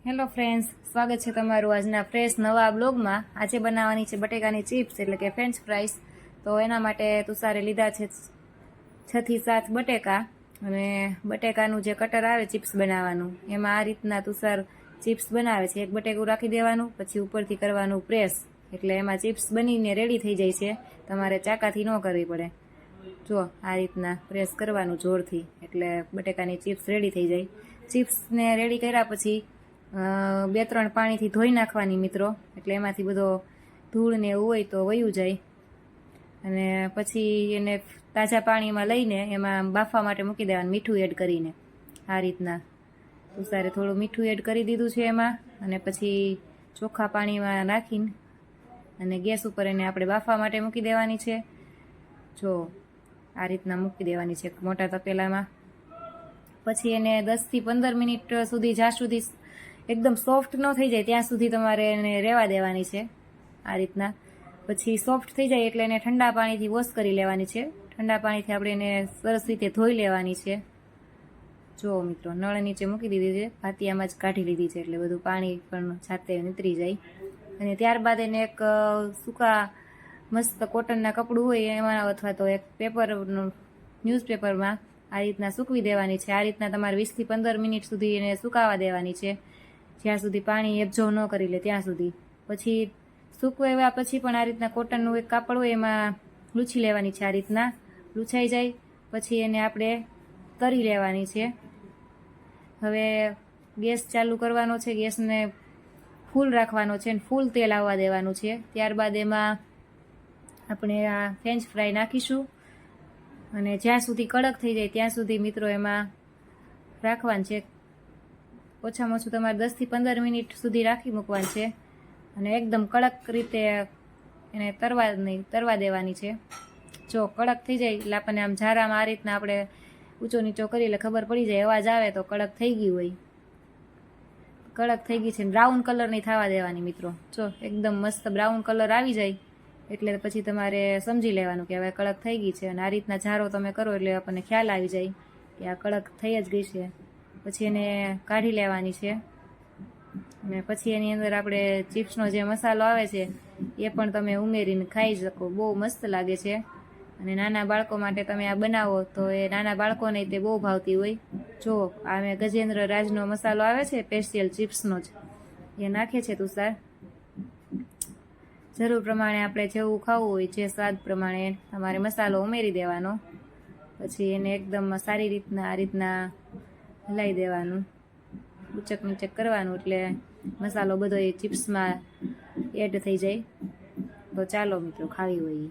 Hello friends, સ્વાગત છે તમારું આજના ફ્રેશ નવા બ્લોગમાં। આજે બનાવવાની છે બટેકાની ચિપ્સ એટલે કે ફ્રેન્ચ ફ્રાઈસ। તો એના માટે તુષારે લીધા છે 6 થી 7 બટેકા અને બટેકાનું જે કટર આવે ચિપ્સ બનાવવાનું એમાં આ રીતના તુષાર ચિપ્સ બનાવે છે। એક બટેકું રાખી દેવાનું, પછી ઉપરથી કરવાનું પ્રેસ એટલે એમાં ચિપ્સ બનીને રેડી થઈ જાય છે। તમારે ચાકાથી ન કરવી પડે। જો આ રીતના પ્રેસ કરવાનું જોરથી એટલે બટેકાની ચિપ્સ રેડી થઈ જાય। ચિપ્સને રેડી કર્યા પછી 2-3 પાણીથી ધોઈ નાખવાની મિત્રો, એટલે એમાંથી બધો ધૂળ ને એવું હોય તો વયું જાય। અને પછી એને તાજા પાણીમાં લઈને એમાં બાફવા માટે મૂકી દેવાનું મીઠું એડ કરીને। આ રીતના તુષારે થોડું મીઠું એડ કરી દીધું છે એમાં, અને પછી ચોખ્ખા પાણીમાં નાખીને અને ગેસ ઉપર એને આપણે બાફવા માટે મૂકી દેવાની છે। જો આ રીતના મૂકી દેવાની છે મોટા તપેલામાં। પછી એને 10 થી 15 મિનિટ સુધી, જ્યાં સુધી એકદમ સોફ્ટ ન થઈ જાય ત્યાં સુધી તમારે એને રહેવા દેવાની છે આ રીતના। પછી સોફ્ટ થઈ જાય એટલે એને ઠંડા પાણીથી વોશ કરી લેવાની છે। ઠંડા પાણીથી આપણે એને સરસ રીતે ધોઈ લેવાની છે। જો મિત્રો, નળ નીચે મૂકી દીધી છે, ભાતિયામાં જ કાઢી લીધી છે એટલે બધું પાણી પણ જાતે નીતરી જાય। અને ત્યારબાદ એને એક સૂકા મસ્ત કોટનના કપડું હોય એમાં, અથવા તો એક પેપરનું ન્યૂઝપેપરમાં આ રીતના સૂકવી દેવાની છે। આ રીતના તમારે 20 થી 15 મિનિટ સુધી એને સુકાવા દેવાની છે, જ્યાં સુધી પાણી એબ્ઝોર્વ ન કરી લે ત્યાં સુધી। પછી સૂકવ્યા પછી પણ આ રીતના કોટનનું એક કાપડ હોય એમાં લૂછી લેવાની છે। આ રીતના લૂછાઈ જાય પછી એને આપણે તળી લેવાની છે। હવે ગેસ ચાલુ કરવાનો છે, ગેસને ફૂલ રાખવાનો છે અને ફૂલ તેલ આવવા દેવાનું છે। ત્યારબાદ એમાં આપણે આ ફ્રેન્ચ ફ્રાય નાખીશું અને જ્યાં સુધી કડક થઈ જાય ત્યાં સુધી મિત્રો એમાં રાખવાનું છે। ઓછામાં ઓછું તમારે 10 થી 15 મિનિટ સુધી રાખી મૂકવાનું છે અને એકદમ કડક રીતે એને તરવા દેવાની છે। જો કડક થઈ જાય એટલે આપણને આમ ઝારામાં આ રીતના આપણે ઊંચો નીચો કરી એટલે ખબર પડી જાય, અવાજ આવે તો કડક થઈ ગઈ હોય। કડક થઈ ગઈ છે, બ્રાઉન કલરની થવા દેવાની મિત્રો। જો એકદમ મસ્ત બ્રાઉન કલર આવી જાય એટલે પછી તમારે સમજી લેવાનું કે હવે કડક થઈ ગઈ છે। અને આ રીતના ઝારો તમે કરો એટલે આપણને ખ્યાલ આવી જાય કે આ કડક થઈ જ ગઈ છે। પછી એને કાઢી લેવાની છે અને પછી એની અંદર આપણે ચિપ્સનો જે મસાલો આવે છે એ પણ તમે ઉમેરીને ખાઈ શકો, બહુ મસ્ત લાગે છે। અને નાના બાળકો માટે તમે આ બનાવો તો એ નાના બાળકોને તે બહુ ભાવતી હોય। જો આ મેં ગજેન્દ્ર રાજનો મસાલો આવે છે સ્પેશિયલ ચિપ્સનો જ, એ નાખે છે તુષાર। જરૂર પ્રમાણે આપણે જેવું ખાવું હોય, જે સ્વાદ પ્રમાણે તમારે મસાલો ઉમેરી દેવાનો। પછી એને એકદમ સારી રીતના આ રીતના હલાવી દેવાનું, ઉચક નીચક કરવાનું એટલે મસાલો બધો એ ચિપ્સમાં એડ થઈ જાય। તો ચાલો મિત્રો, ખાવી હોય।